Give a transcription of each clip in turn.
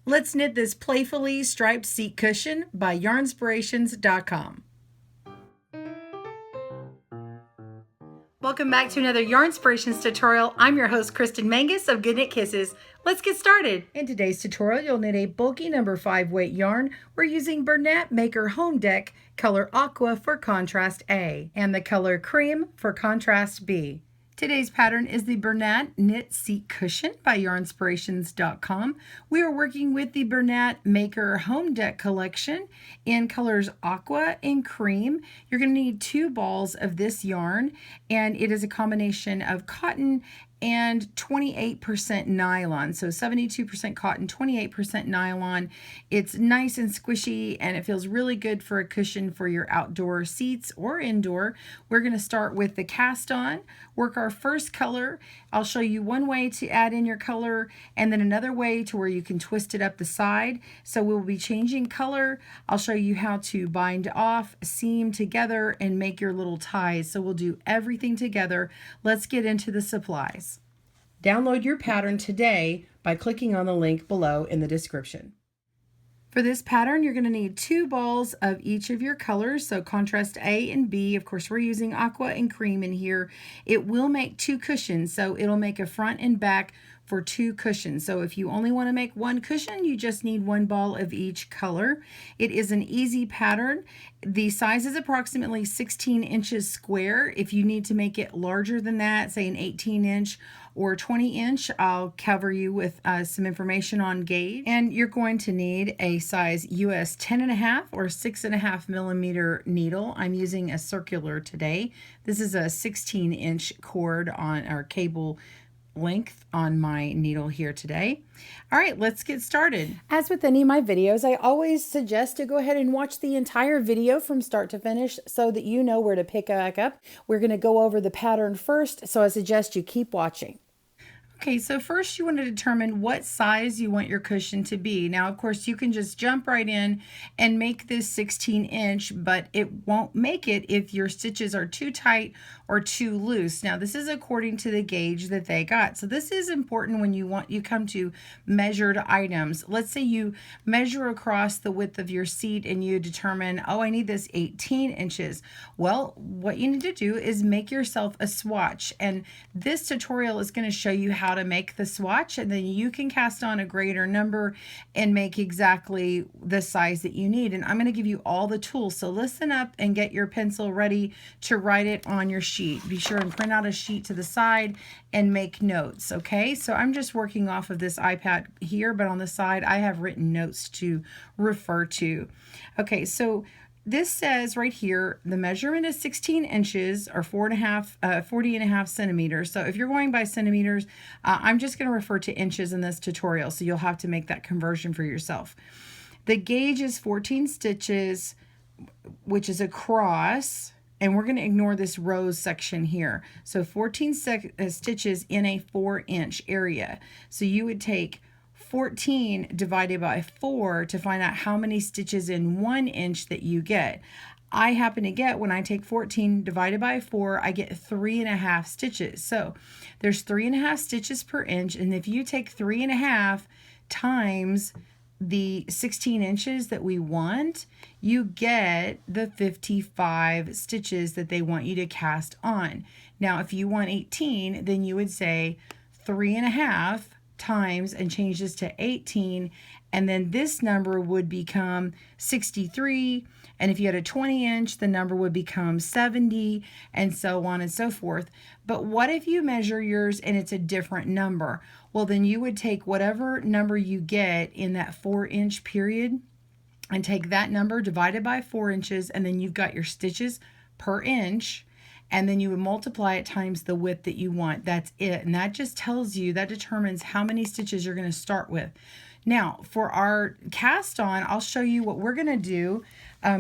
Let's knit this playfully striped seat cushion by yarnspirations.com. Welcome back to another Yarn Inspirations tutorial. I'm your host, Kristen Mangus of GoodKnitKisses. Let's get started. In today's tutorial, you'll knit a bulky number 5 weight yarn. We're using Bernat Maker Home Dec, color Aqua for contrast A, and the color Cream for contrast B. Today's pattern is the Bernat Knit Seat Cushion by yarnspirations.com. We are working with the Bernat Maker Home Dec collection in colors Aqua and Cream. You're going to need 2 balls of this yarn, and it is a combination of cotton and 28% nylon. So 72% cotton, 28% nylon. It's nice and squishy, and it feels really good for a cushion for your outdoor seats or indoor. We're going to start with the cast on, work our first color. I'll show you one way to add in your color and then another way to where you can twist it up the side. So we'll be changing color. I'll show you how to bind off, seam together, and make your little ties. So we'll do everything together. Let's get into the supplies. Download your pattern today by clicking on the link below in the description. For this pattern, you're going to need 2 balls of each of your colors, so contrast A and B. Of course, we're using Aqua and Cream in here. It will make 2 cushions, so it'll make a front and back for 2 cushions. So if you only want to make 1 cushion, you just need 1 ball of each color. It is an easy pattern. The size is approximately 16 inches square. If you need to make it larger than that, say an 18-inch or 20-inch, I'll cover you with some information on gauge. And you're going to need a size US 10.5 or 6.5 millimeter needle. I'm using a circular today. This is a 16-inch cord on our cable length on my needle here today. All right, let's get started. As with any of my videos, I always suggest to go ahead and watch the entire video from start to finish so that you know where to pick back up. We're going to go over the pattern first, so I suggest you keep watching. Okay, so first you want to determine what size you want your cushion to be. Now, of course, you can just jump right in and make this 16-inch, but it won't make it if your stitches are too tight or too loose. Now, this is according to the gauge that they got. So this is important when you come to measured items. Let's say you measure across the width of your seat and you determine, oh, I need this 18 inches. Well, what you need to do is make yourself a swatch. And this tutorial is going to show you how to make the swatch, and then you can cast on a greater number and make exactly the size that you need. And I'm going to give you all the tools. So listen up and get your pencil ready to write it on your sheet. Be sure and print out a sheet to the side and make notes. Okay, so I'm just working off of this iPad here, but on the side I have written notes to refer to. Okay, so this says right here, the measurement is 16 inches or 40.5 centimeters. So if you're going by centimeters, I'm just going to refer to inches in this tutorial. So you'll have to make that conversion for yourself. The gauge is 14 stitches, which is across, and we're going to ignore this rows section here. So 14 stitches in a 4-inch area. So you would take 14 divided by 4 to find out how many stitches in 1 inch that you get. I happen to get, when I take 14 divided by 4, I get 3.5 stitches. So there's 3.5 stitches per inch, and if you take 3.5 times the 16 inches that we want, you get the 55 stitches that they want you to cast on. Now, if you want 18, then you would say 3.5 times and change this to 18, and then this number would become 63, and if you had a 20-inch, the number would become 70, and so on and so forth. But what if you measure yours and it's a different number? Well, then you would take whatever number you get in that 4-inch period and take that number divided by 4 inches, and then you've got your stitches per inch, and then you would multiply it times the width that you want. That's it. And that just tells you, that determines how many stitches you're going to start with. Now, for our cast on, I'll show you what we're going to do.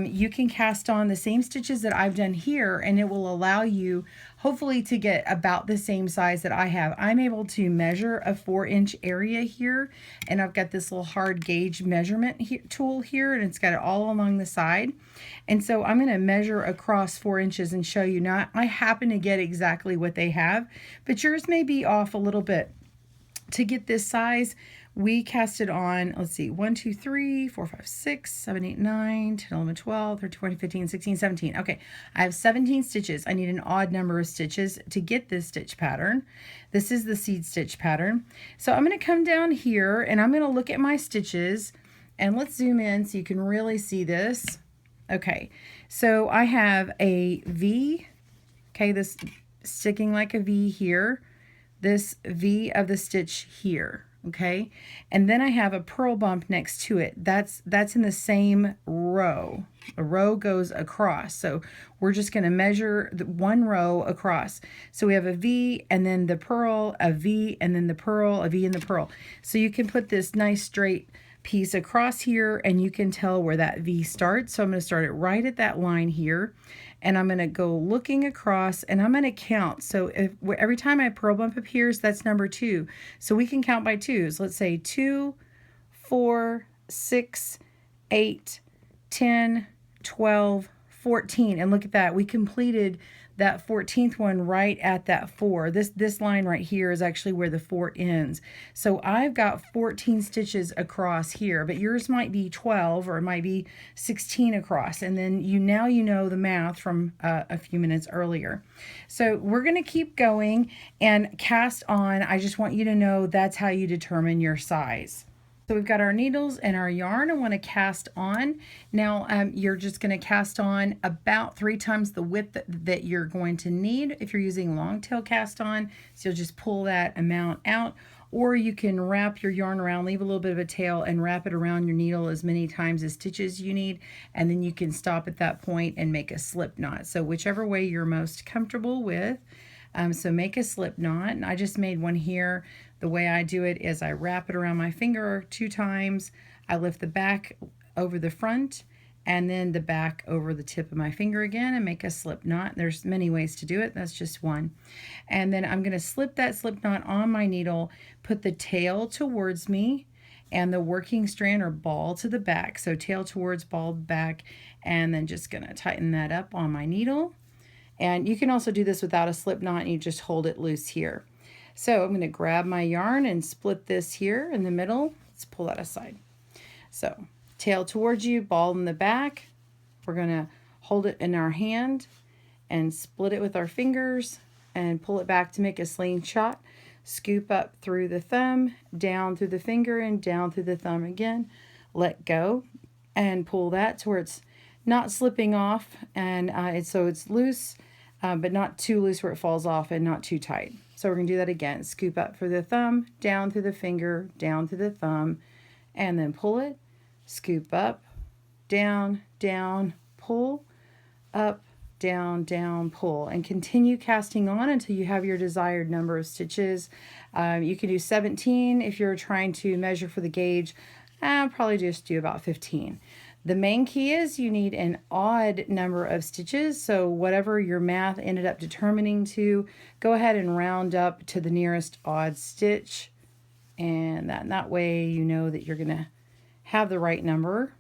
You can cast on the same stitches that I've done here, and it will allow you hopefully to get about the same size that I have. I'm able to measure a 4-inch area here, and I've got this little hard gauge measurement tool here, and it's got it all along the side. And so I'm going to measure across 4 inches and show you. Now, I happen to get exactly what they have, but yours may be off a little bit. To get this size, we cast it on, let's see, 1, 2, 3, 4, 5, 6, 7, 8, 9, 10, 11, 12, 13, 14, 15, 16, 17. Okay, I have 17 stitches. I need an odd number of stitches to get this stitch pattern. This is the seed stitch pattern. So I'm going to come down here and I'm going to look at my stitches, and let's zoom in so you can really see this. Okay, so I have a V, okay, this sticking like a V here, this V of the stitch here, okay, and then I have a purl bump next to it. That's in the same row. A row goes across, so we're just going to measure the one row across. So we have a V and then the purl, a V and then the purl, a V and the purl. So you can put this nice straight piece across here and you can tell where that V starts. So I'm going to start it right at that line here, and I'm going to go looking across and I'm going to count. So if every time my purl bump appears, that's number 2. So we can count by twos. Let's say 2, 4, 6, 8, 10, 12, 14. And look at that. We completed that 14th one right at that 4. This line right here is actually where the 4 ends. So I've got 14 stitches across here, but yours might be 12 or it might be 16 across. And then now you know the math from a few minutes earlier. So we're going to keep going and cast on. I just want you to know that's how you determine your size. So we've got our needles and our yarn. I want to cast on. Now you're just going to cast on about 3 times the width that you're going to need if you're using long tail cast on. So you'll just pull that amount out, or you can wrap your yarn around, leave a little bit of a tail and wrap it around your needle as many times as stitches you need, and then you can stop at that point and make a slip knot. So whichever way you're most comfortable with. So make a slip knot, and I just made one here. The way I do it is I wrap it around my finger 2 times, I lift the back over the front, and then the back over the tip of my finger again and make a slip knot. There's many ways to do it, that's just one. And then I'm going to slip that slip knot on my needle, put the tail towards me, and the working strand or ball to the back. So tail towards, ball back, and then just going to tighten that up on my needle. And you can also do this without a slip knot, and you just hold it loose here. So I'm going to grab my yarn and split this here in the middle. Let's pull that aside. So tail towards you, ball in the back. We're going to hold it in our hand and split it with our fingers and pull it back to make a slingshot. Scoop up through the thumb, down through the finger, and down through the thumb again. Let go and pull that to where it's not slipping off, and so it's loose, but not too loose where it falls off, and not too tight. So we're going to do that again. Scoop up through the thumb, down through the finger, down through the thumb, and then pull it. Scoop up, down, down, pull, up, down, down, pull, and continue casting on until you have your desired number of stitches. You can do 17 if you're trying to measure for the gauge. I'll probably just do about 15. The main key is you need an odd number of stitches, so whatever your math ended up determining to, go ahead and round up to the nearest odd stitch, and that way you know that you're going to have the right number.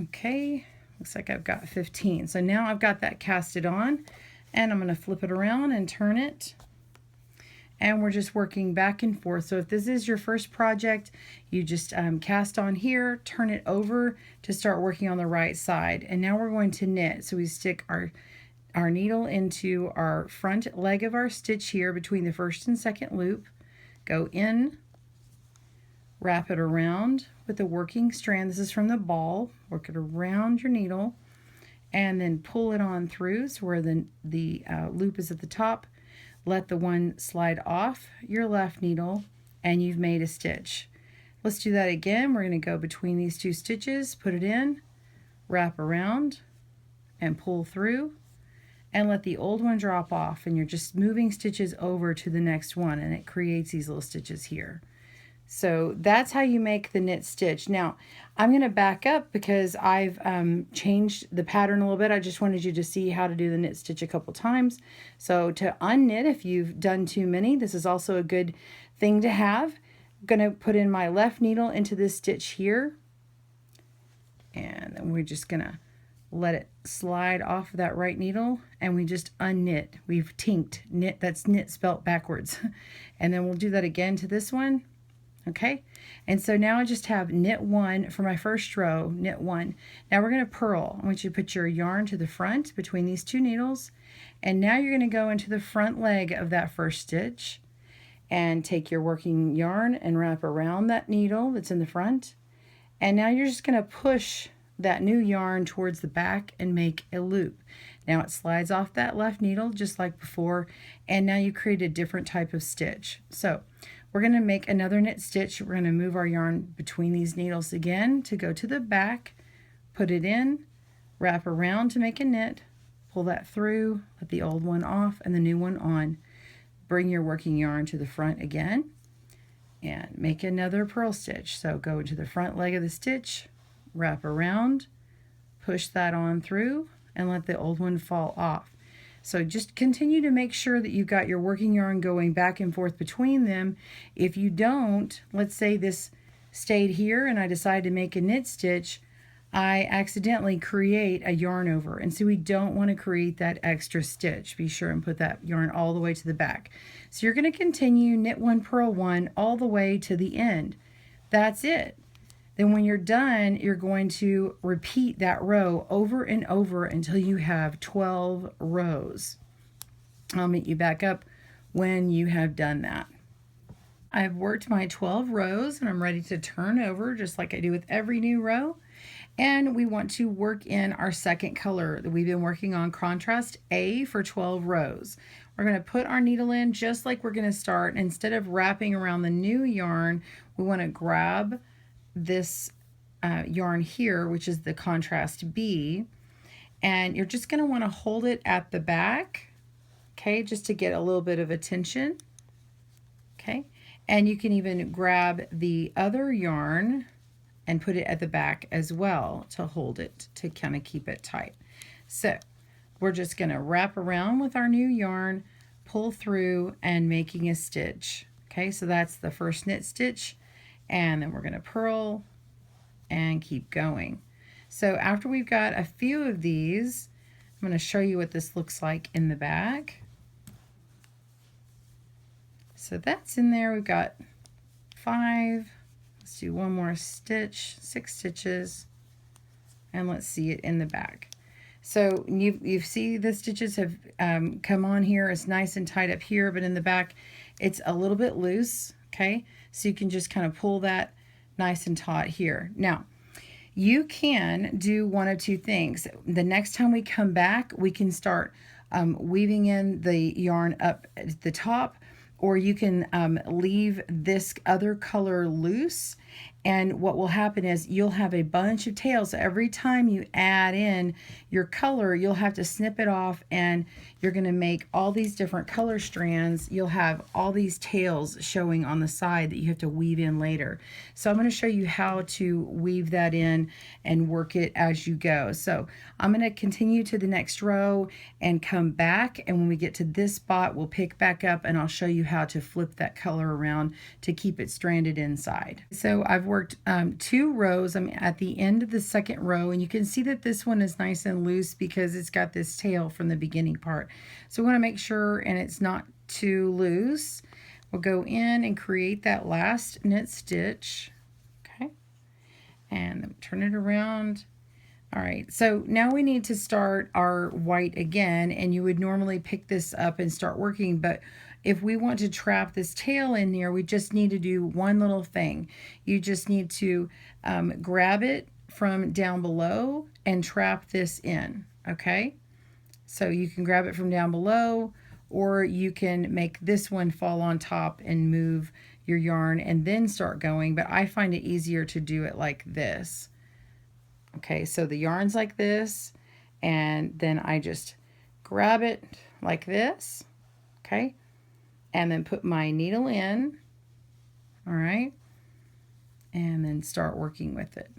Okay, looks like I've got 15. So now I've got that casted on, and I'm going to flip it around and turn it. And we're just working back and forth. So if this is your first project, you just cast on here, turn it over to start working on the right side. And now we're going to knit. So we stick our needle into our front leg of our stitch here between the first and second loop, go in, wrap it around with a working strand. This is from the ball. Work it around your needle, and then pull it on through so where the loop is at the top. Let the one slide off your left needle, and you've made a stitch. Let's do that again. We're going to go between these 2 stitches, put it in, wrap around, and pull through, and let the old one drop off, and you're just moving stitches over to the next one, and it creates these little stitches here. So that's how you make the knit stitch. Now I'm going to back up because I've changed the pattern a little bit. I just wanted you to see how to do the knit stitch a couple times. So to unknit, if you've done too many, this is also a good thing to have. I'm going to put in my left needle into this stitch here, and then we're just going to let it slide off of that right needle, and we just unknit. We've tinked, knit, that's knit spelt backwards. And then we'll do that again to this one. Okay, and so now I just have knit 1 for my first row, knit 1. Now we're going to purl. I want you to put your yarn to the front between these 2 needles, and now you're going to go into the front leg of that first stitch and take your working yarn and wrap around that needle that's in the front. And now you're just going to push that new yarn towards the back and make a loop. Now it slides off that left needle just like before, and now you create a different type of stitch. So we're going to make another knit stitch. We're going to move our yarn between these needles again to go to the back, put it in, wrap around to make a knit, pull that through, let the old one off and the new one on. Bring your working yarn to the front again and make another purl stitch. So go into the front leg of the stitch, wrap around, push that on through, and let the old one fall off. So just continue to make sure that you've got your working yarn going back and forth between them. If you don't, let's say this stayed here and I decided to make a knit stitch, I accidentally create a yarn over. And so we don't want to create that extra stitch. Be sure and put that yarn all the way to the back. So you're going to continue knit 1, purl 1 all the way to the end. That's it. Then when you're done, you're going to repeat that row over and over until you have 12 rows. I'll meet you back up when you have done that. I've worked my 12 rows and I'm ready to turn over just like I do with every new row. And we want to work in our second color that we've been working on, contrast A, for 12 rows. We're going to put our needle in just like we're going to start. Instead of wrapping around the new yarn, we want to grab this yarn here, which is the contrast B, and you're just going to want to hold it at the back, okay, just to get a little bit of attention, okay, and you can even grab the other yarn and put it at the back as well to hold it, to kind of keep it tight. So we're just going to wrap around with our new yarn, pull through, and making a stitch. Okay, so that's the first knit stitch, and then we're going to purl and keep going. So after we've got a few of these, I'm going to show you what this looks like in the back. So that's in there. We've got 5. Let's do one more stitch, 6 stitches, and let's see it in the back. So you see the stitches have come on here. It's nice and tight up here, but in the back it's a little bit loose, okay? So you can just kind of pull that nice and taut here. Now, you can do one of 2 things. The next time we come back, we can start weaving in the yarn up at the top, or you can leave this other color loose, and what will happen is you'll have a bunch of tails. So every time you add in your color, you'll have to snip it off, and you're going to make all these different color strands. You'll have all these tails showing on the side that you have to weave in later. So I'm going to show you how to weave that in and work it as you go. So I'm going to continue to the next row and come back, and when we get to this spot, we'll pick back up and I'll show you how to flip that color around to keep it stranded inside. So I've worked 2 rows. I'm at the end of the second row, and you can see that this one is nice and loose because it's got this tail from the beginning part. So we want to make sure and it's not too loose. We'll go in and create that last knit stitch, okay, and then turn it around. All right, so now we need to start our white again, and you would normally pick this up and start working, but if we want to trap this tail in there, we just need to do one little thing. You just need to grab it from down below and trap this in, okay? So you can grab it from down below, or you can make this one fall on top and move your yarn and then start going, but I find it easier to do it like this. Okay, so the yarn's like this, and then I just grab it like this, okay, and then put my needle in, all right, and then start working with it.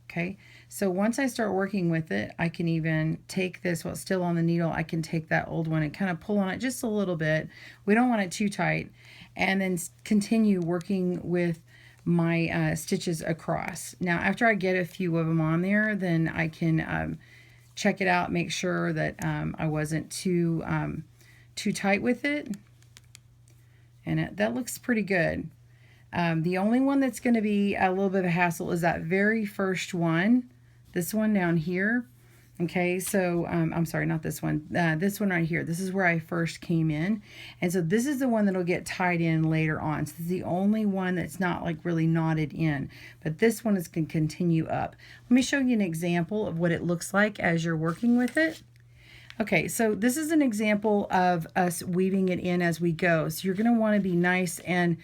Okay, so once I start working with it, I can even take this while it's still on the needle. I can take that old one and kind of pull on it just a little bit. We don't want it too tight, and then continue working with my stitches across. Now, after I get a few of them on there, then I can check it out, make sure that I wasn't too tight with it. And that looks pretty good. The only one that's going to be a little bit of a hassle is that very first one, this one down here. Okay, so I'm sorry, not this one. This one right here. This is where I first came in. And so this is the one that'll get tied in later on. So this is the only one that's not like really knotted in. But this one is going to continue up. Let me show you an example of what it looks like as you're working with it. Okay, so this is an example of us weaving it in as we go. So you're going to want to be nice and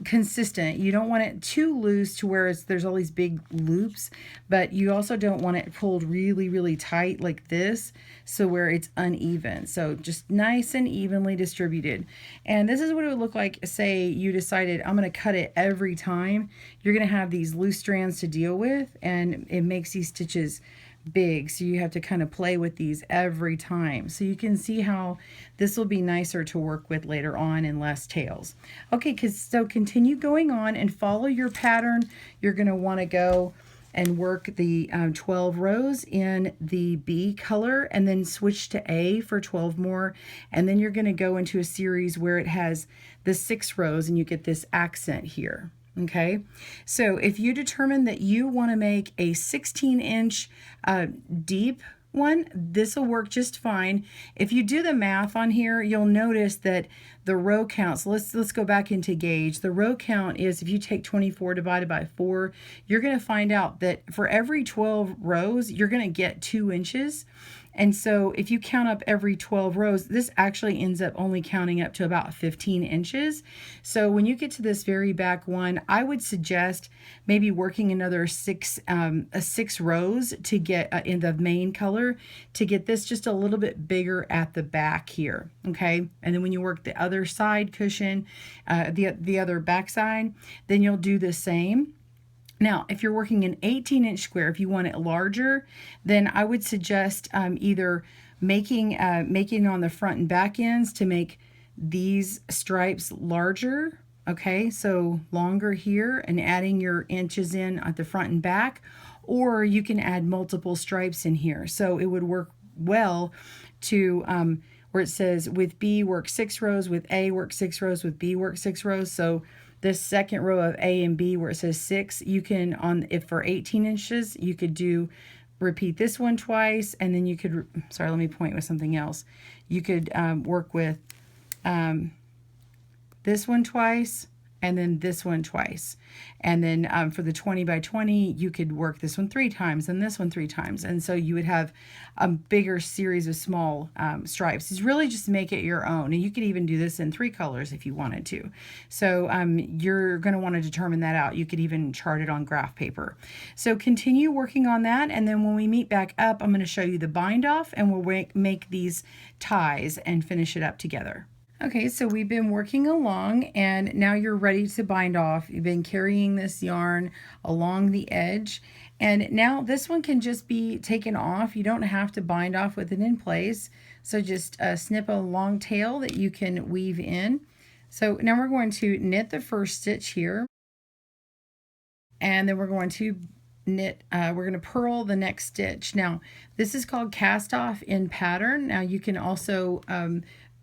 consistent. You don't want it too loose to where there's all these big loops, but you also don't want it pulled really, really tight like this, so where it's uneven. So just nice and evenly distributed. And this is what it would look like, say you decided I'm going to cut it every time. You're going to have these loose strands to deal with, and it makes these stitches big, so you have to kind of play with these every time. So you can see how this will be nicer to work with later on and less tails. Okay, so continue going on and follow your pattern. You're going to want to go and work the 12 rows in the B color and then switch to A for 12 more, and then you're going to go into a series where it has the 6 rows and you get this accent here. Okay, so if you determine that you want to make a 16-inch deep one, this will work just fine. If you do the math on here, you'll notice that the row count, so let's go back into gauge. The row count is, if you take 24 divided by 4, you're going to find out that for every 12 rows, you're going to get 2 inches. And so if you count up every 12 rows, this actually ends up only counting up to about 15 inches. So when you get to this very back one, I would suggest maybe working another 6 rows to get in the main color to get this just a little bit bigger at the back here. Okay, and then when you work the other side cushion, the other back side, then you'll do the same. Now, if you're working an 18-inch square, if you want it larger, then I would suggest either making on the front and back ends to make these stripes larger, okay, so longer here, and adding your inches in at the front and back, or you can add multiple stripes in here. So it would work well to where it says with B work 6 rows, with A work 6 rows, with B work 6 rows. So this second row of A and B where it says 6, you can, if for 18 inches, you could repeat this one twice, and then you could, sorry, let me point with something else. You could work with this one twice, and then this one twice. And then for the 20 by 20, you could work this one 3 times and this one 3 times. And so you would have a bigger series of small stripes. It's really just make it your own. And you could even do this in 3 colors if you wanted to. So you're going to want to determine that out. You could even chart it on graph paper. So continue working on that. And then when we meet back up, I'm going to show you the bind off, and we'll make these ties and finish it up together. Okay, so we've been working along, and now you're ready to bind off. You've been carrying this yarn along the edge, and now this one can just be taken off. You don't have to bind off with it in place. So just snip a long tail that you can weave in. So now we're going to knit the first stitch here, and then we're going to we're going to purl the next stitch. Now this is called cast off in pattern. Now you can also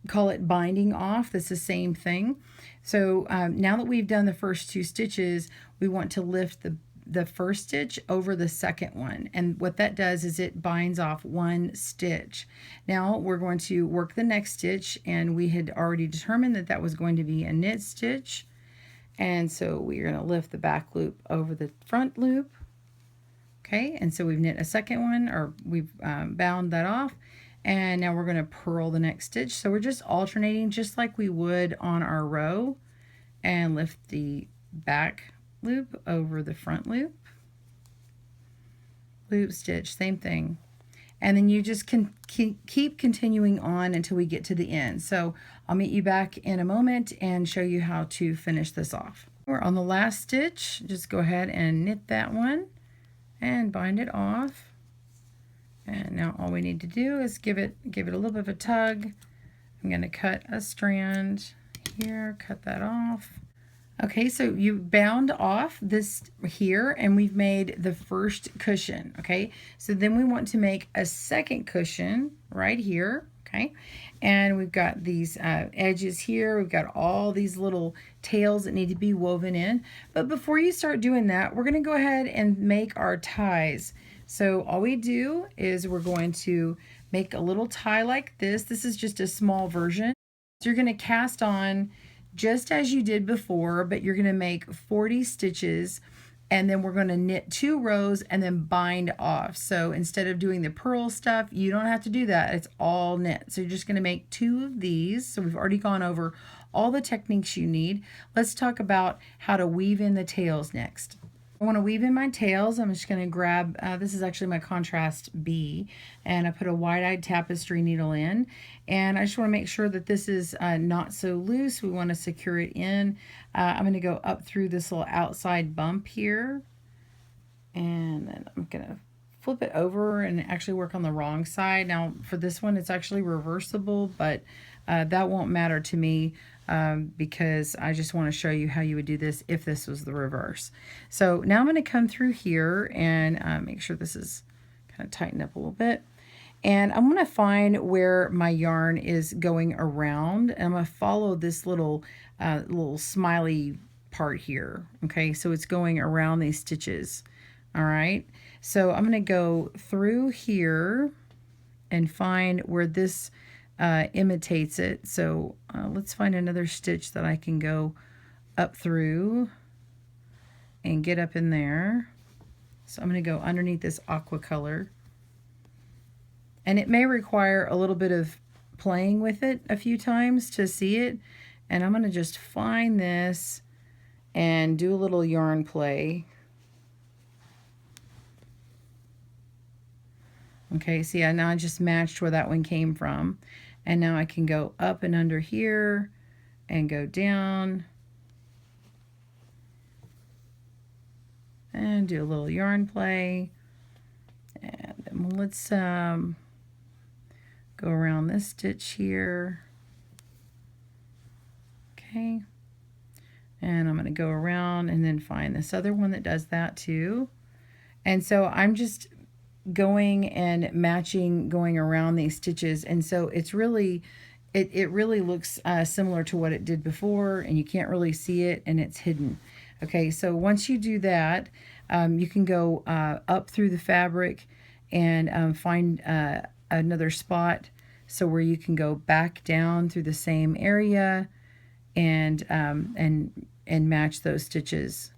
call it binding off. That's the same thing. So now that we've done the first 2 stitches, we want to lift the first stitch over the second one, and what that does is it binds off 1 stitch. Now we're going to work the next stitch, and we had already determined that that was going to be a knit stitch, and so we're going to lift the back loop over the front loop. Okay, and so we've knit a second one, or we've bound that off. And now we're going to purl the next stitch. So we're just alternating just like we would on our row, and lift the back loop over the front loop. Loop stitch, same thing. And then you just can keep continuing on until we get to the end. So I'll meet you back in a moment and show you how to finish this off. We're on the last stitch. Just go ahead and knit that one and bind it off. And now all we need to do is give it a little bit of a tug. I'm going to cut a strand here, cut that off. Okay, so you bound off this here and we've made the first cushion, okay? So then we want to make a second cushion right here, okay? And we've got these edges here. We've got all these little tails that need to be woven in. But before you start doing that, we're gonna go ahead and make our ties. So all we do is we're going to make a little tie like this. This is just a small version. So you're gonna cast on just as you did before, but you're going to make 40 stitches, and then we're going to knit 2 rows and then bind off. So instead of doing the purl stuff, you don't have to do that. It's all knit. So you're just going to make 2 of these. So we've already gone over all the techniques you need. Let's talk about how to weave in the tails next. I want to weave in my tails. I'm just going to grab, this is actually my contrast B, and I put a wide-eyed tapestry needle in, and I just want to make sure that this is not so loose. We want to secure it in. I'm going to go up through this little outside bump here, and then I'm going to flip it over and actually work on the wrong side. Now for this one, it's actually reversible, but that won't matter to me because I just want to show you how you would do this if this was the reverse. So now I'm going to come through here and make sure this is kind of tightened up a little bit. And I'm going to find where my yarn is going around, and I'm going to follow this little smiley part here. Okay, so it's going around these stitches. All right, so I'm going to go through here and find where this imitates it. So let's find another stitch that I can go up through and get up in there. So I'm going to go underneath this aqua color. And it may require a little bit of playing with it a few times to see it. And I'm going to just find this and do a little yarn play. Okay, see, now I just matched where that one came from. And now I can go up and under here and go down and do a little yarn play. And then let's go around this stitch here. Okay. And I'm going to go around and then find this other one that does that too. And so I'm just going and matching, going around these stitches, and so it's really it really looks similar to what it did before, and you can't really see it and it's hidden. Okay, so once you do that, you can go up through the fabric and find another spot so where you can go back down through the same area and match those stitches.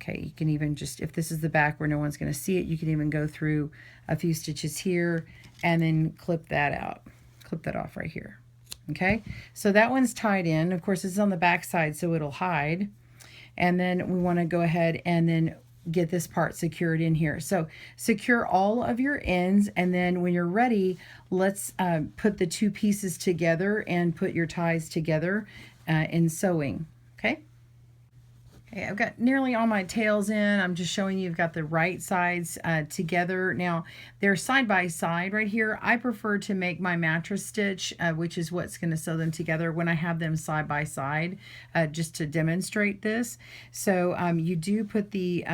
Okay, you can even just, if this is the back where no one's going to see it, you can even go through a few stitches here and then clip that out. Clip that off right here. Okay, so that one's tied in. Of course, it's on the back side, so it'll hide. And then we want to go ahead and then get this part secured in here. So secure all of your ends, and then when you're ready, let's put the 2 pieces together and put your ties together in sewing. Okay. Okay, I've got nearly all my tails in. I'm just showing you I've got the right sides together. Now, they're side by side right here. I prefer to make my mattress stitch, which is what's going to sew them together when I have them side by side, just to demonstrate this. So you do put the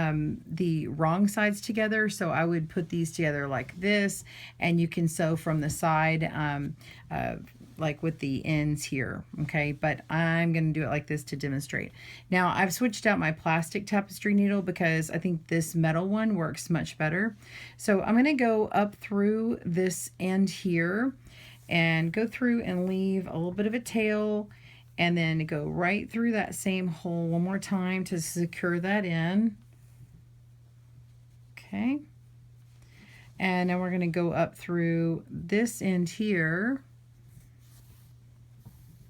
wrong sides together. So I would put these together like this, and you can sew from the side like with the ends here, okay? But I'm gonna do it like this to demonstrate. Now, I've switched out my plastic tapestry needle because I think this metal one works much better. So I'm gonna go up through this end here and go through and leave a little bit of a tail, and then go right through that same hole one more time to secure that in. Okay. And now we're gonna go up through this end here,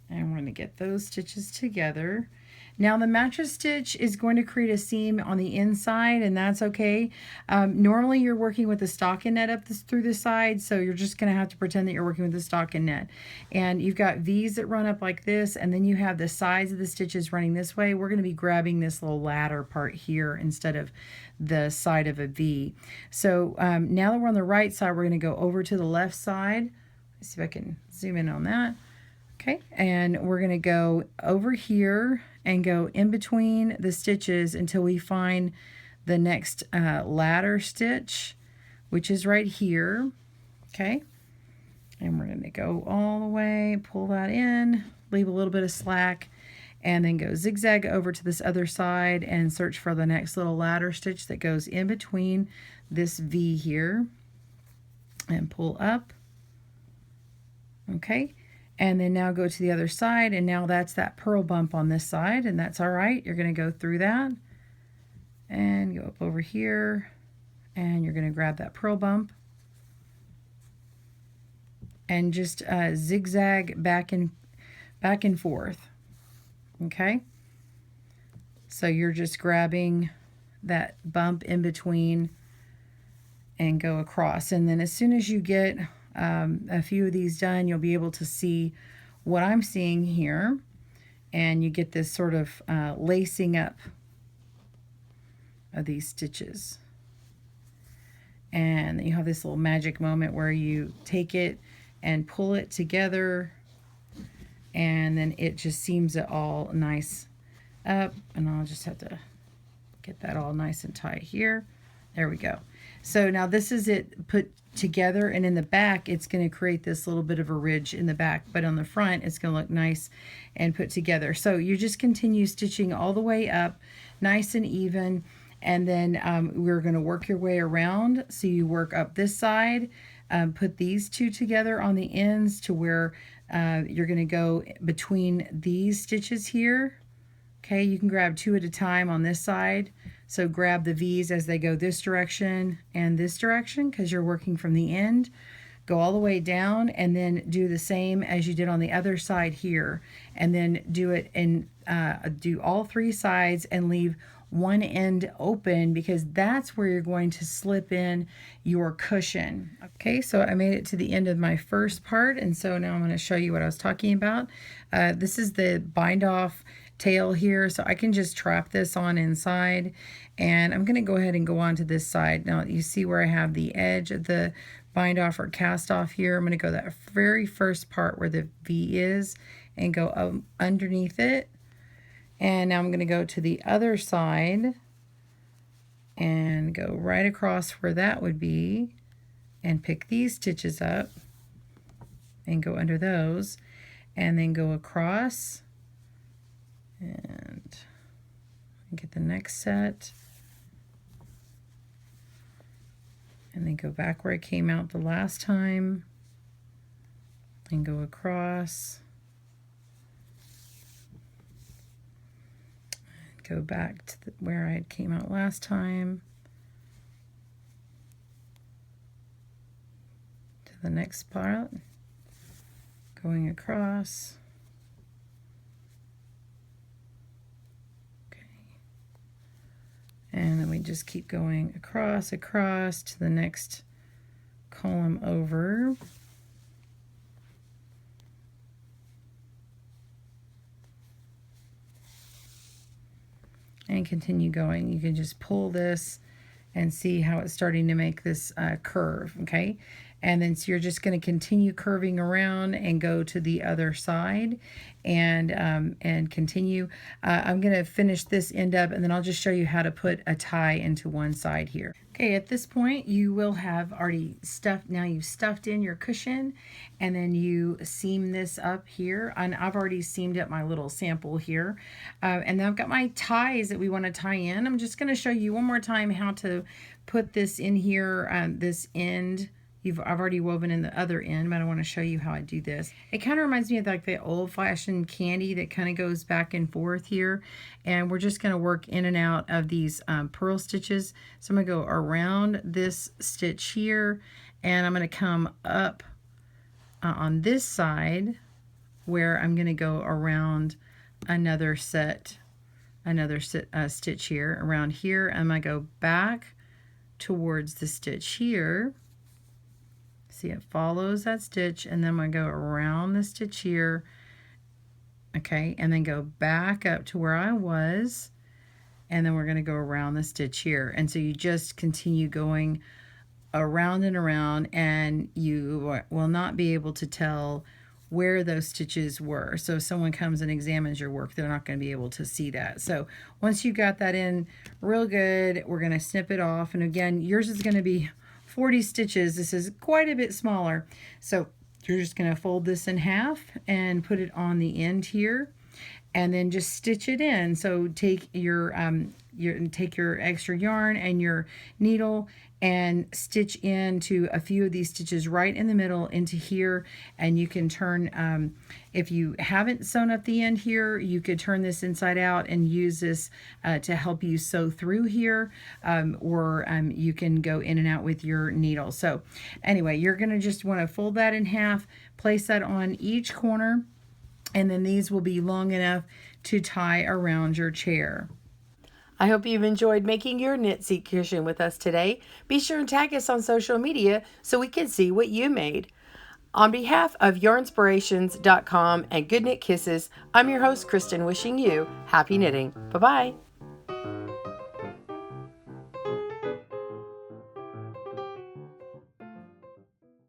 and we're going to get those stitches together. Now the mattress stitch is going to create a seam on the inside, and that's okay. Normally you're working with a stocking net up through the side, so you're just going to have to pretend that you're working with a stocking net. And you've got V's that run up like this, and then you have the sides of the stitches running this way. We're going to be grabbing this little ladder part here instead of the side of a V. So now that we're on the right side, we're going to go over to the left side. Let's see if I can zoom in on that. Okay, and we're going to go over here and go in between the stitches until we find the next ladder stitch, which is right here. Okay, and we're going to go all the way, pull that in, leave a little bit of slack, and then go zigzag over to this other side and search for the next little ladder stitch that goes in between this V here, and pull up. Okay, and then now go to the other side, and now that's that purl bump on this side, and that's all right. You're going to go through that and go up over here, and you're going to grab that purl bump and just zigzag back and forth. Okay, so you're just grabbing that bump in between and go across, and then as soon as you get a few of these done, you'll be able to see what I'm seeing here, and you get this sort of lacing up of these stitches, and you have this little magic moment where you take it and pull it together, and then it just seams it all nice up, and I'll just have to get that all nice and tight here. There we go. So now this is it put together, and in the back it's going to create this little bit of a ridge in the back, but on the front it's going to look nice and put together. So you just continue stitching all the way up nice and even, and then we're going to work your way around. So you work up this side, put these two together on the ends to where you're going to go between these stitches here. Okay, you can grab two at a time on this side. So grab the V's as they go this direction and this direction, because you're working from the end. Go all the way down, and then do the same as you did on the other side here, and then do it and do all three sides and leave one end open, because that's where you're going to slip in your cushion. Okay, so I made it to the end of my first part, and so now I'm going to show you what I was talking about. This is the bind off tail here, so I can just trap this on inside, and I'm going to go ahead and go on to this side. Now you see where I have the edge of the bind off or cast off here. I'm going to go that very first part where the V is and go underneath it, and now I'm going to go to the other side and go right across where that would be and pick these stitches up and go under those, and then go across and get the next set, and then go back where I came out the last time and go across, and go back to where I came out last time, to the next part, going across. And then we just keep going across to the next column over. And continue going. You can just pull this and see how it's starting to make this curve, okay? And then so you're just going to continue curving around and go to the other side and continue. I'm going to finish this end up, and then I'll just show you how to put a tie into one side here. Okay, at this point you will have already stuffed, now you've stuffed in your cushion, and then you seam this up here. And I've already seamed up my little sample here. And then I've got my ties that we want to tie in. I'm just going to show you one more time how to put this in here, this end. I've already woven in the other end, but I want to show you how I do this. It kind of reminds me of like the old-fashioned candy that kind of goes back and forth here. And we're just going to work in and out of these purl stitches. So I'm going to go around this stitch here, and I'm going to come up on this side where I'm going to go around another stitch here. Around here, I'm going to go back towards the stitch here. See, it follows that stitch, and then I'm going to go around the stitch here, okay, and then go back up to where I was, and then we're going to go around the stitch here. And so you just continue going around and around, and you will not be able to tell where those stitches were. So if someone comes and examines your work, they're not going to be able to see that. So once you got that in real good, we're going to snip it off. And again, yours is going to be 40 stitches. This is quite a bit smaller. So you're just going to fold this in half and put it on the end here, and then just stitch it in. So take your extra yarn and your needle and stitch into a few of these stitches right in the middle into here. And you can turn, if you haven't sewn up the end here, you could turn this inside out and use this to help you sew through here, or you can go in and out with your needle. So anyway, you're going to just want to fold that in half, place that on each corner, and then these will be long enough to tie around your chair. I hope you've enjoyed making your knit seat cushion with us today. Be sure and tag us on social media so we can see what you made. On behalf of yarnspirations.com and Good Knit Kisses, I'm your host, Kristen, wishing you happy knitting. Bye-bye.